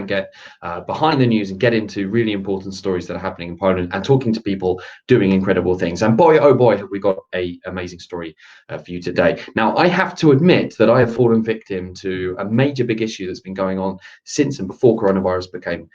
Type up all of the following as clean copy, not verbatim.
get behind the news and get into really important stories that are happening in Poland and talking to people doing incredible things. And boy, oh boy, have we got an amazing story for you today. Now, I have to admit that I have fallen victim to a major big issue that's been going on since and before coronavirus became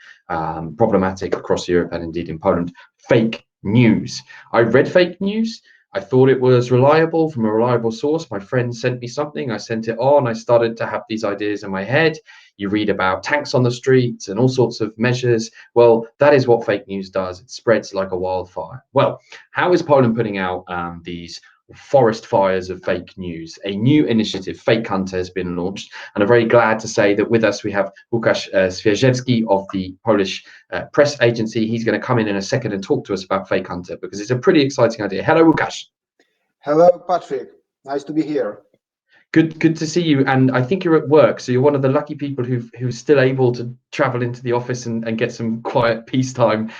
problematic across Europe and indeed in Poland: fake news. I read fake news. I thought it was reliable from a reliable source. My friend sent me something. I sent it on. I started to have these ideas in my head. You read about tanks on the streets and all sorts of measures. Well, that is what fake news does. It spreads like a wildfire. Well, how is Poland putting out these forest fires of fake news? A new initiative, FakeHunter, has been launched, and I'm very glad to say that with us we have Łukasz Świerzewski of the Polish press agency. He's going to come in a second and talk to us about FakeHunter because it's a pretty exciting idea. Hello, Łukasz. Hello, Patrick. Nice to be here. Good to see you. And I think you're at work, so you're one of the lucky people who's still able to travel into the office and get some quiet peace time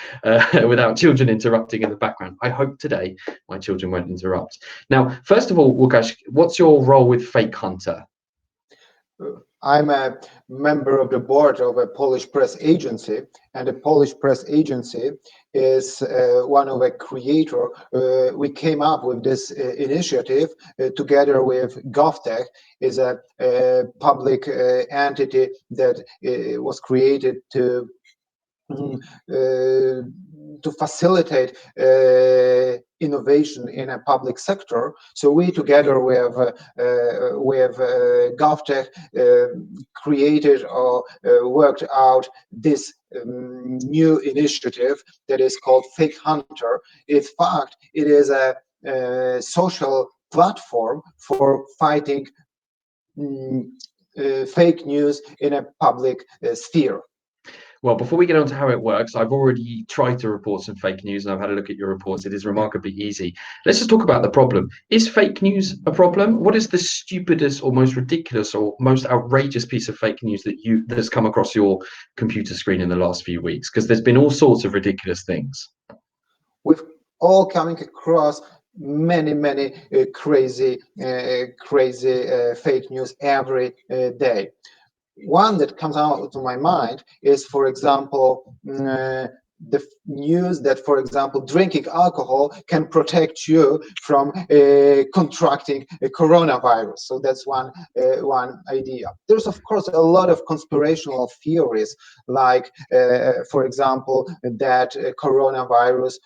without children interrupting in the background. I hope today my children won't interrupt. Now, first of all, Łukasz, what's your role with FakeHunter? I'm a member of the board of a Polish press agency, and the Polish press agency is one of a creator. We came up with this initiative together with GovTech, is a public entity that was created to facilitate innovation in a public sector. So we, together with GovTech, created or worked out this new initiative that is called FakeHunter. In fact, it is a social platform for fighting fake news in a public sphere. Well, before we get on to how it works, I've already tried to report some fake news and I've had a look at your reports. It is remarkably easy. Let's just talk about the problem. Is fake news a problem? What is the stupidest or most ridiculous or most outrageous piece of fake news that's come across your computer screen in the last few weeks? Because there's been all sorts of ridiculous things. We've all coming across many crazy fake news every day. One that comes out to my mind is, for example, the news that, for example, drinking alcohol can protect you from contracting a coronavirus. So that's one idea. There's, of course, a lot of conspirational theories, like, for example, that coronavirus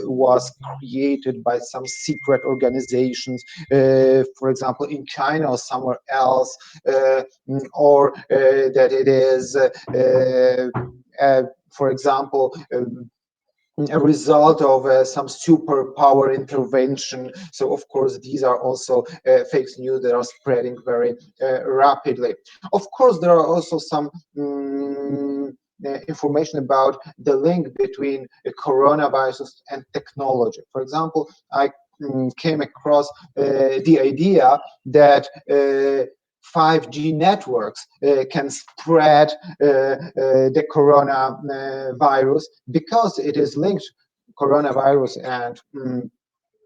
was created by some secret organizations, for example, in China or somewhere else, or that it is for example, a result of some superpower intervention. So, of course, these are also fake news that are spreading very rapidly. Of course, there are also some information about the link between coronavirus and technology. For example, I came across the idea that 5G networks can spread the coronavirus because it is linked, coronavirus and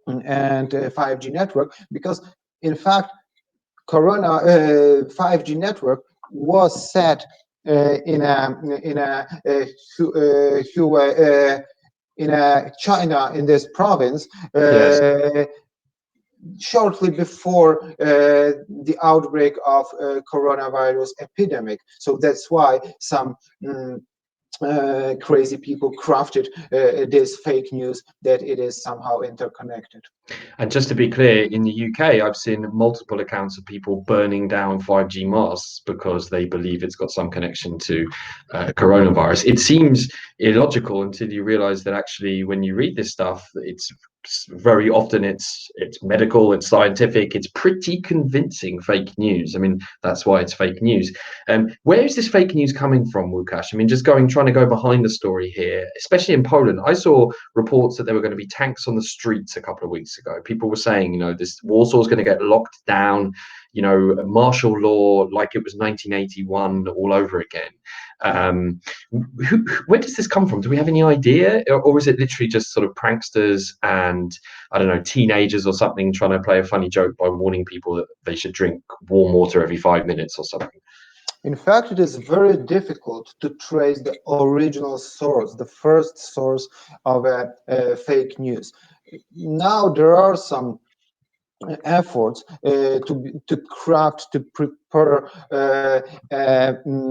5G network, because in fact 5G network was set in China, in this province. Yes. Shortly before the outbreak of coronavirus epidemic. So that's why some crazy people crafted this fake news that it is somehow interconnected. And just to be clear, in the UK, I've seen multiple accounts of people burning down 5G masts because they believe it's got some connection to coronavirus. It seems illogical until you realize that actually when you read this stuff, it's very often it's medical, it's scientific, it's pretty convincing fake news. I mean, that's why it's fake news. Where is this fake news coming from, Łukasz? I mean, just trying to go behind the story here, especially in Poland. I saw reports that there were going to be tanks on the streets a couple of weeks ago. People were saying, this Warsaw is going to get locked down, martial law like it was 1981 all over again. Where does this come from? Do we have any idea, or is it literally just sort of pranksters and, I don't know, teenagers or something trying to play a funny joke by warning people that they should drink warm water every 5 minutes or something? In fact, it is very difficult to trace the original source, the first source of a fake news. Now there are some efforts to craft, to prepare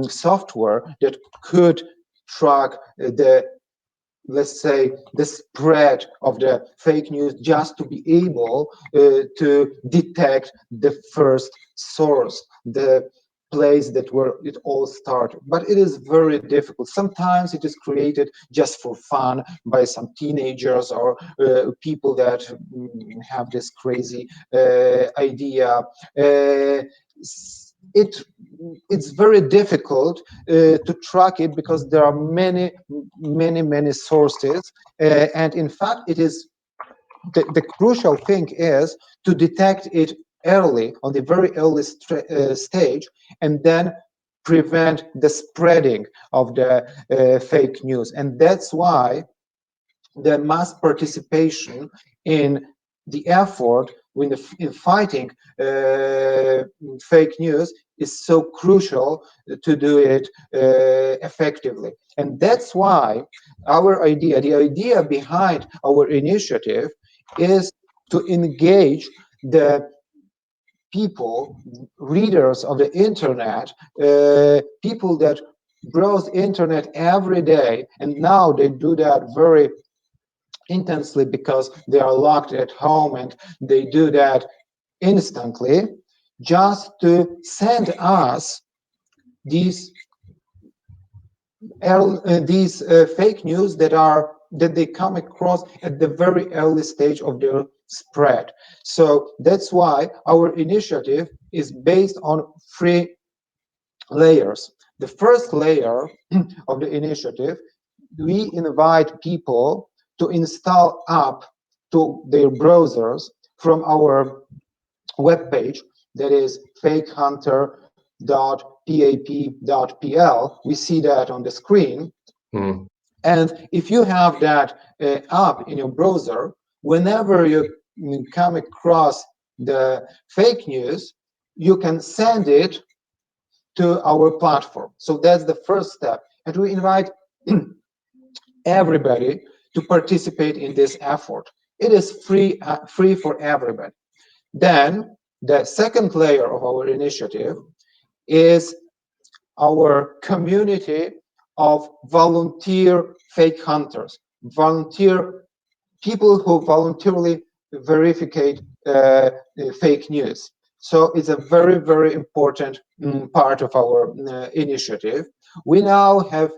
software that could track the, let's say, the spread of the fake news, just to be able to detect the first source, the place that where it all started. But it is very difficult. Sometimes it is created just for fun by some teenagers or people that have this crazy idea. It's very difficult to track it, because there are many sources, and in fact it is the crucial thing is to detect it early, on the very early stage, and then prevent the spreading of the fake news. And that's why the mass participation in the effort in fighting fake news is so crucial to do it effectively. And that's why the idea behind our initiative is to engage the people, readers of the internet, people that browse internet every day, and now they do that very intensely because they are locked at home, and they do that instantly, just to send us these fake news that they come across at the very early stage of their spread. So that's why our initiative is based on 3 layers. The first layer of the initiative, we invite people to install app to their browsers from our webpage, that is fakehunter.pap.pl. We see that on the screen. And if you have that app in your browser, whenever you come across the fake news, you can send it to our platform. So that's the first step. And we invite everybody to participate in this effort. It is free for everybody. Then the second layer of our initiative is our community of volunteer fake hunters, volunteer people who voluntarily verify fake news. So it's a very important part of our initiative. We now have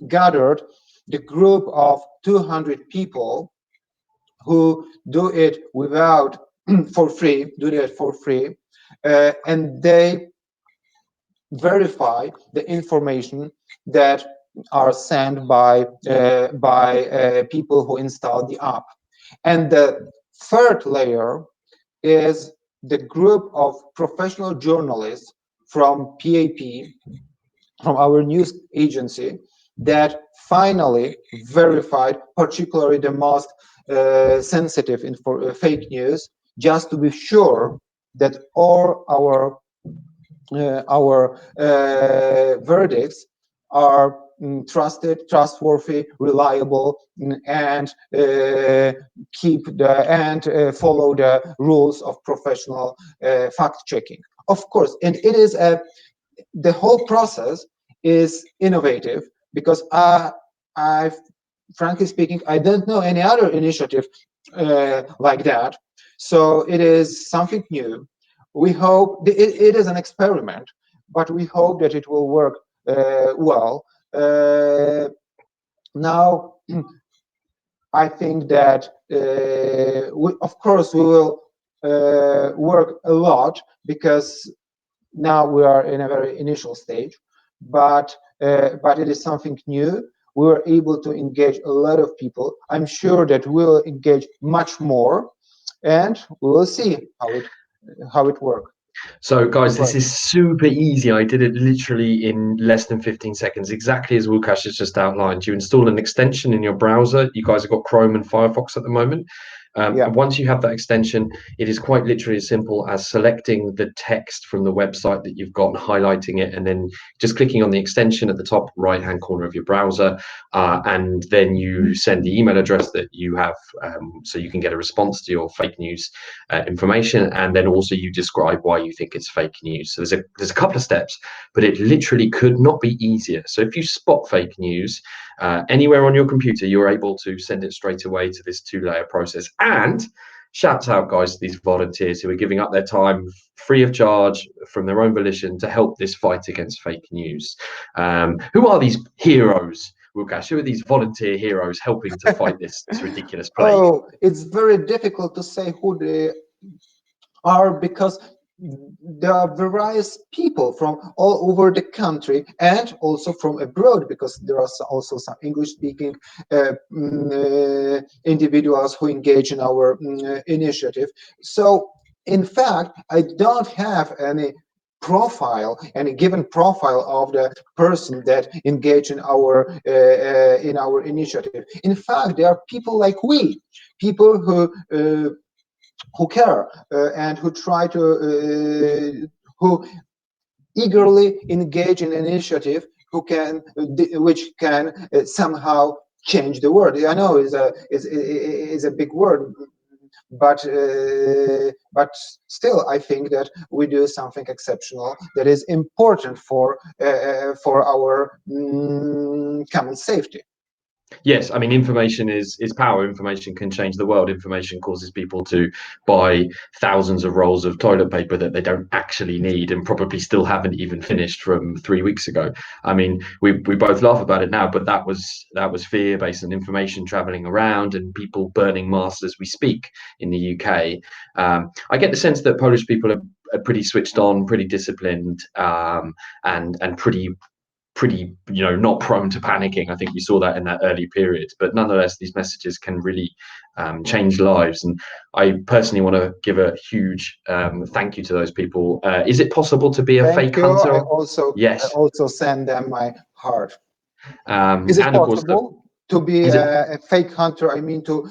gathered the group of 200 people who do it for free, and they verify the information that are sent by people who install the app. And the third layer is the group of professional journalists from PAP, from our news agency, that finally verified particularly the most sensitive fake news, just to be sure that all our verdicts are trustworthy, reliable, and follow the rules of professional fact checking. Of course, and it is the whole process is innovative, because frankly speaking, I don't know any other initiative like that. So it is something new. We hope it is an experiment, but we hope that it will work well. Now, I think that of course we will work a lot, because now we are in a very initial stage, but it is something new. We were able to engage a lot of people. I'm sure that we will engage much more, and we will see how it works. So guys, this is super easy. I did it literally in less than 15 seconds, exactly as Łukasz has just outlined. You install an extension in your browser. You guys have got Chrome and Firefox at the moment. Yeah. And once you have that extension, it is quite literally as simple as selecting the text from the website that you've got and highlighting it, and then just clicking on the extension at the top right hand corner of your browser, and then you send the email address that you have, so you can get a response to your fake news information, and then also you describe why you think it's fake news. So there's a couple of steps, but it literally could not be easier. So if you spot fake news anywhere on your computer, you're able to send it straight away to this 2-layer process. And shouts out, guys, to these volunteers who are giving up their time free of charge from their own volition to help this fight against fake news. Who are these heroes, Łukasz? Who are these volunteer heroes helping to fight this ridiculous plague? Oh, it's very difficult to say who they are, because there are various people from all over the country and also from abroad, because there are also some English-speaking individuals who engage in our initiative. So, in fact, I don't have any given profile of the person that engage in our initiative. In fact, there are people like we, people who care and who try to who eagerly engage in an initiative which can somehow change the world. I know is a big word, but still I think that we do something exceptional that is important for our common safety. Yes, I mean, information is power. Information can change the world. Information causes people to buy thousands of rolls of toilet paper that they don't actually need and probably still haven't even finished from 3 weeks ago. I mean, we both laugh about it now, but that was fear based on information traveling around and people burning masks as we speak in the UK. I get the sense that Polish people are pretty switched on, pretty disciplined, and pretty not prone to panicking. I think we saw that in that early period, but nonetheless these messages can really change lives, and I personally want to give a huge thank you to those people. Is it possible to be a fake hunter? I also send them my heart. Is it and of course possible to be a fake hunter? I mean, to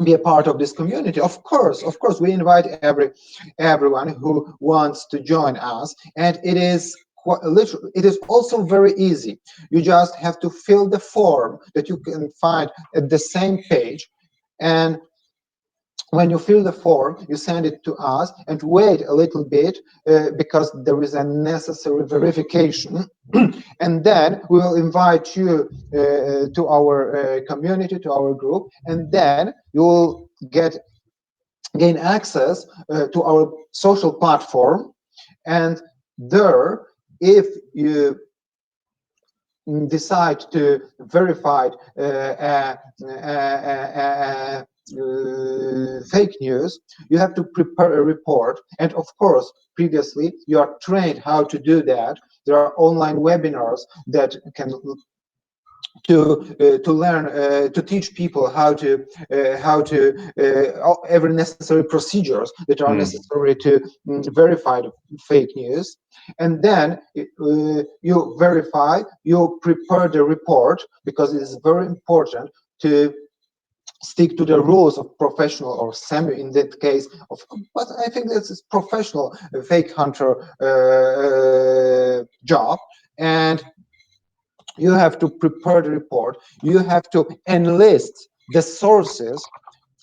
be a part of this community. Of course, we invite everyone who wants to join us, and it is literally, it is also very easy. You just have to fill the form that you can find at the same page, and when you fill the form, you send it to us and wait a little bit because there is a necessary verification. And then we will invite you to our community, to our group, and then you will gain access to our social platform. And there, if you decide to verify fake news, you have to prepare a report, and of course previously you are trained how to do that. There are online webinars that can to learn to teach people how to every necessary procedures that are necessary to verify the fake news. And then you verify, you prepare the report, because it is very important to stick to the rules of professional or semi, in that case of, but I think this is professional fake hunter job. And you have to prepare the report, you have to enlist the sources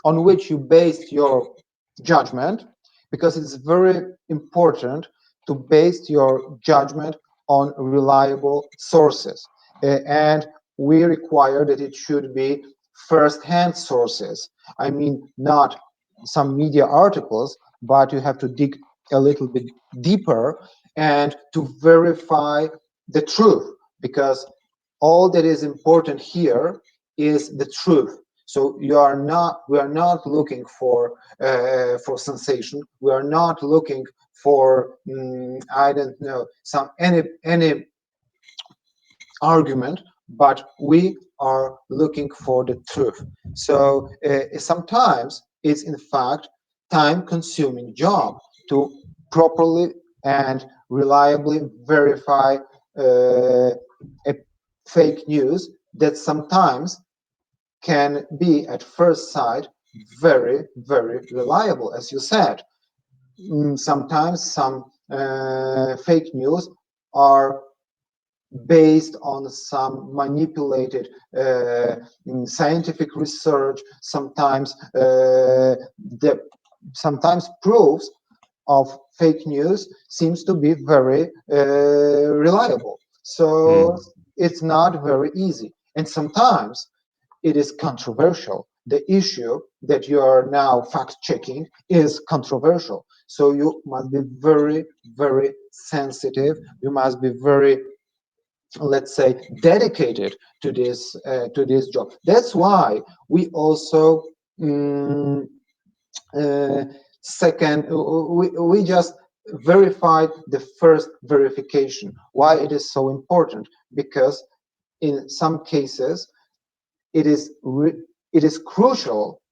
on which you base your judgment, because it's very important to base your judgment on reliable sources. And we require that it should be first-hand sources. I mean, not some media articles, but you have to dig a little bit deeper and to verify the truth, because all that is important here is the truth. So we are not looking for sensation. We are not looking for I don't know, any argument, but we are looking for the truth. So sometimes it's in fact time-consuming job to properly and reliably verify a fake news, that sometimes can be at first sight very, very reliable, as you said. Sometimes some fake news are based on some manipulated scientific research. Sometimes sometimes proofs of fake news seems to be very reliable. So it's not very easy, and sometimes it is controversial. The issue that you are now fact checking is controversial. So you must be very, very sensitive. You must be very, let's say, dedicated to this job. That's why we also second, we just verified the first verification. Why it is so important? Because in some cases it is crucial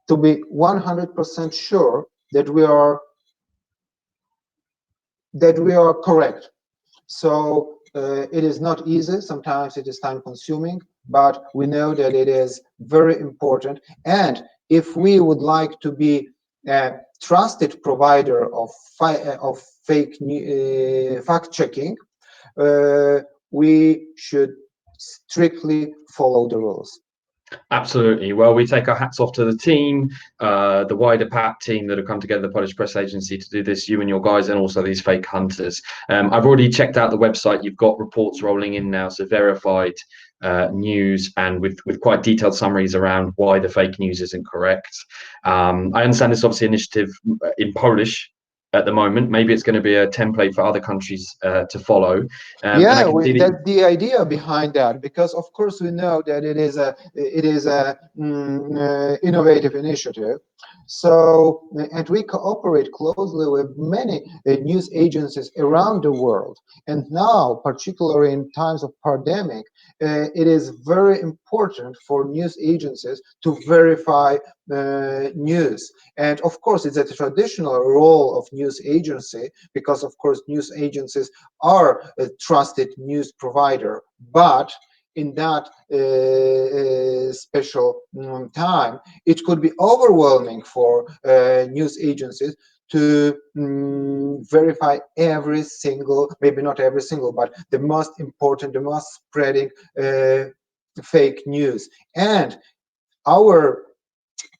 to be 100% sure that we are correct. So it is not easy. Sometimes it is time consuming, but we know that it is very important. And if we would like to be a trusted provider of fact checking, we should strictly follow the rules. Absolutely. Well, we take our hats off to the team, the wider PAT team that have come together, the Polish press agency, to do this, you and your guys, and also these fake hunters. I've already checked out the website. You've got reports rolling in now, so verified news, and with quite detailed summaries around why the fake news isn't correct. I understand this obviously initiative in Polish at the moment. Maybe it's going to be a template for other countries to follow. Yeah, that's the idea behind that, because of course we know that it is a innovative initiative. So, and we cooperate closely with many news agencies around the world. And now, particularly in times of pandemic, it is very important for news agencies to verify news. And of course, it's a traditional role of news agency, because of course news agencies are a trusted news provider. But in that special time, it could be overwhelming for news agencies to verify every single, maybe not every single, but the most important, the most spreading fake news. And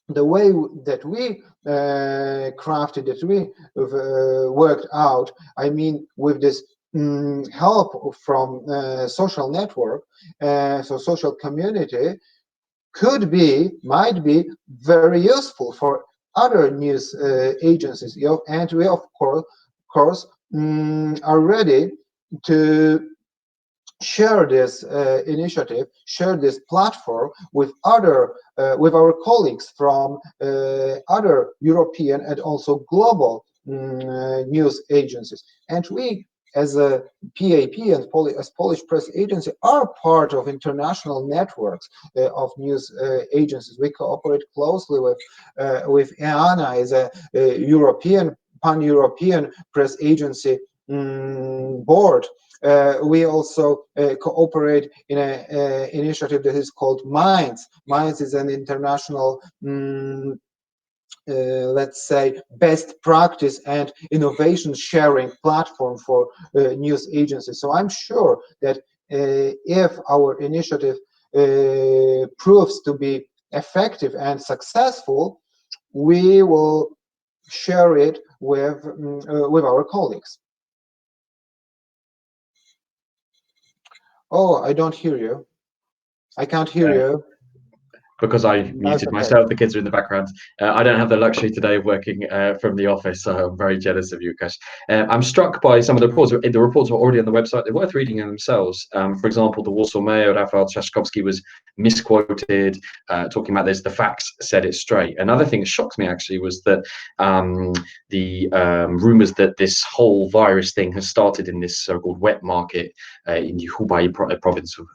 the way that we crafted, that we worked out, I mean, with this help from social network, so social community, might be very useful for other news agencies. And we of course are ready to share this initiative, share this platform with our colleagues from other European and also global news agencies. And we, as a PAP and as Polish press agency, are part of international networks of news agencies. We cooperate closely with EANA, as a European, pan-European press agency board. We also cooperate in an initiative that is called Minds. Minds is an international let's say, best practice and innovation sharing platform for news agencies. So I'm sure that if our initiative proves to be effective and successful, we will share it with our colleagues. Oh, I don't hear you. I can't hear you. Because I muted myself, the kids are in the background. I don't have the luxury today of working from the office, so I'm very jealous of you, Łukasz. I'm struck by some of the reports. The reports are already on the website. They're worth reading in themselves. For example, the Warsaw Mayor, Rafał Trzaskowski, was misquoted, talking about this. The facts said it straight. Another thing that shocked me, actually, was that the rumours that this whole virus thing has started in this so-called wet market in the Hubei province of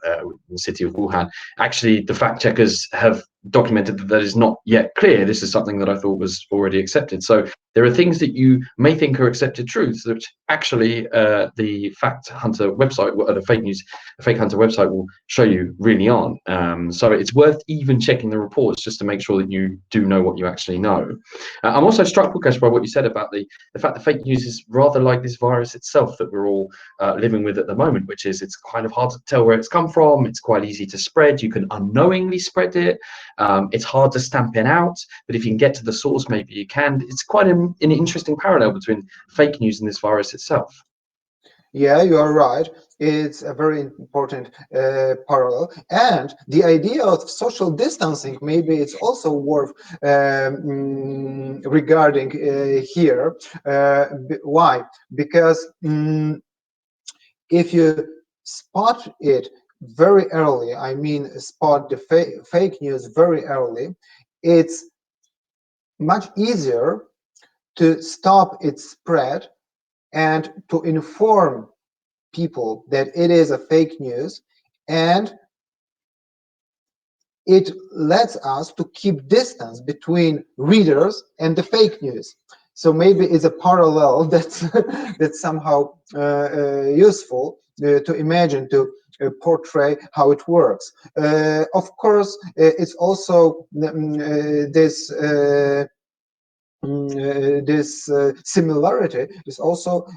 the city of Wuhan. Actually, the fact checkers have documented that is not yet clear. This is something that I thought was already accepted. So there are things that you may think are accepted truths that actually the FakeHunter website, or the FakeHunter website, will show you really aren't. So it's worth even checking the reports just to make sure that you do know what you actually know. I'm also struck, Łukasz, by what you said about the fact that fake news is rather like this virus itself that we're all living with at the moment, which is it's kind of hard to tell where it's come from. It's quite easy to spread. You can unknowingly spread it. It's hard to stamp it out, but if you can get to the source, maybe you can. It's quite an interesting parallel between fake news and this virus itself. Yeah, you are right. It's a very important parallel. And the idea of social distancing, maybe it's also worth regarding here. Why? Because if you spot it very early, I mean spot the fake news very early, it's much easier to stop its spread and to inform people that it is a fake news, and it lets us to keep distance between readers and the fake news. So maybe it's a parallel that's that's somehow useful to imagine, to portray how it works. Of course, it's also this similarity is also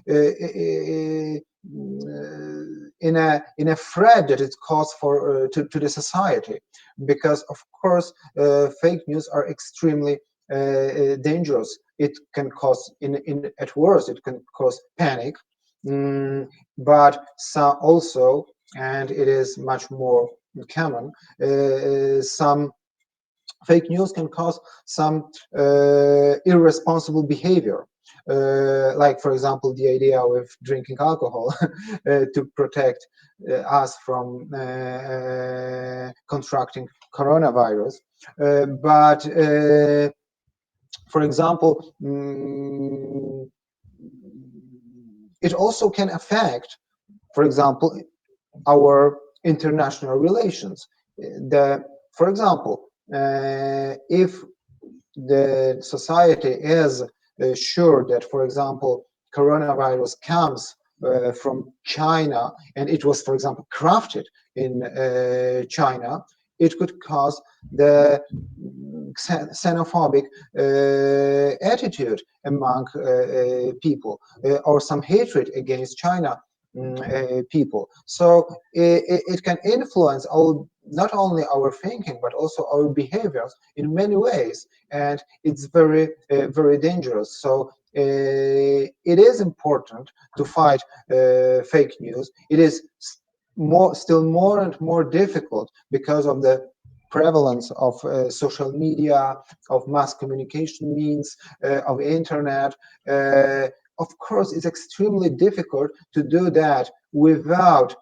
in a threat that it caused for to the society, because of course fake news are extremely dangerous. It can cause, at worst, it can cause panic, but some also, and it is much more common, some fake news can cause some irresponsible behavior, like, for example, the idea of drinking alcohol to protect us from contracting coronavirus. But for example, it also can affect, for example, our international relations. For example, if the society is sure that, for example, coronavirus comes from China, and it was, for example, crafted in China, it could cause the xenophobic attitude among people, or some hatred against China people. So it can influence not only our thinking but also our behaviors in many ways, and it's very very dangerous. So it is important to fight fake news. It is still more and more difficult because of the prevalence of social media, of mass communication means, of internet. Of course, it's extremely difficult to do that without,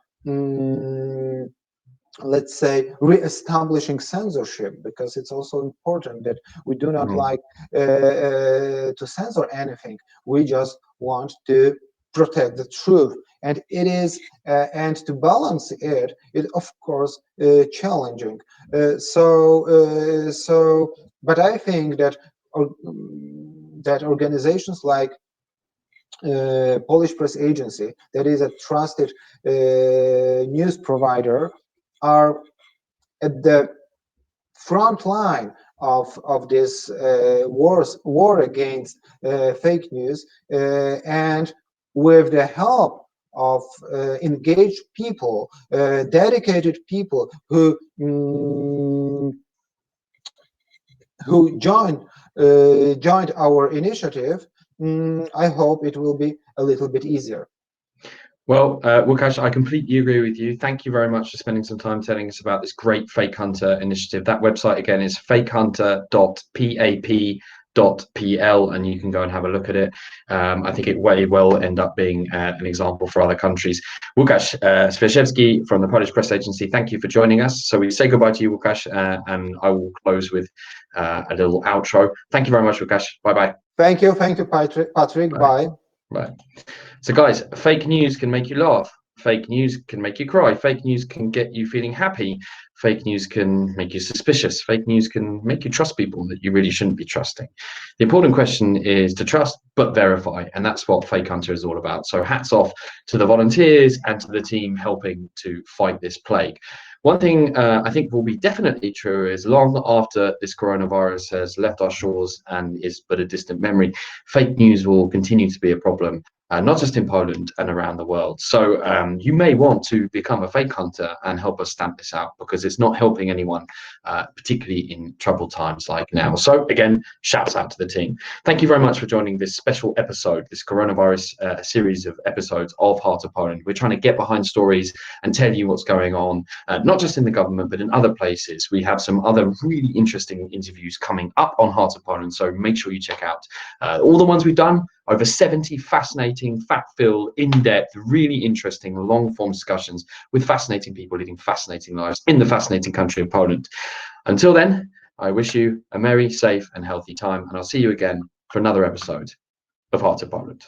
let's say, re-establishing censorship, because it's also important that we do not like to censor anything. We just want to protect the truth, and it is, and to balance it, of course challenging. But I think that that organizations like Polish press agency, that is a trusted news provider, are at the front line of this war against fake news, and with the help of engaged people, dedicated people who joined our initiative, I hope it will be a little bit easier. Well, Łukasz, I completely agree with you. Thank you very much for spending some time telling us about this great FakeHunter initiative. That website again is fakehunter.pap.pl, and you can go and have a look at it. I think it may well end up being an example for other countries. Łukasz Świerzewski from the Polish Press Agency, thank you for joining us. So we say goodbye to you, Łukasz, and I will close with a little outro. Thank you very much, Łukasz. Bye-bye. Thank you, Patrick. Bye. Bye. So guys, fake news can make you laugh. Fake news can make you cry. Fake news can get you feeling happy. Fake news can make you suspicious. Fake news can make you trust people that you really shouldn't be trusting. The important question is to trust but verify, and that's what FakeHunter is all about. So hats off to the volunteers and to the team helping to fight this plague. One thing I think will be definitely true is long after this coronavirus has left our shores and is but a distant memory, fake news will continue to be a problem, not just in Poland and around the world. So you may want to become a fake hunter and help us stamp this out, because it's not helping anyone, particularly in troubled times like now. So again, shouts out to the team. Thank you very much for joining this special episode, this coronavirus series of episodes of Heart of Poland. We're trying to get behind stories and tell you what's going on, not just in the government, but in other places. We have some other really interesting interviews coming up on Heart of Poland, so make sure you check out all the ones we've done. Over 70 fascinating, fact-filled, in-depth, really interesting, long-form discussions with fascinating people leading fascinating lives in the fascinating country of Poland. Until then, I wish you a merry, safe, and healthy time, and I'll see you again for another episode of Heart of Poland.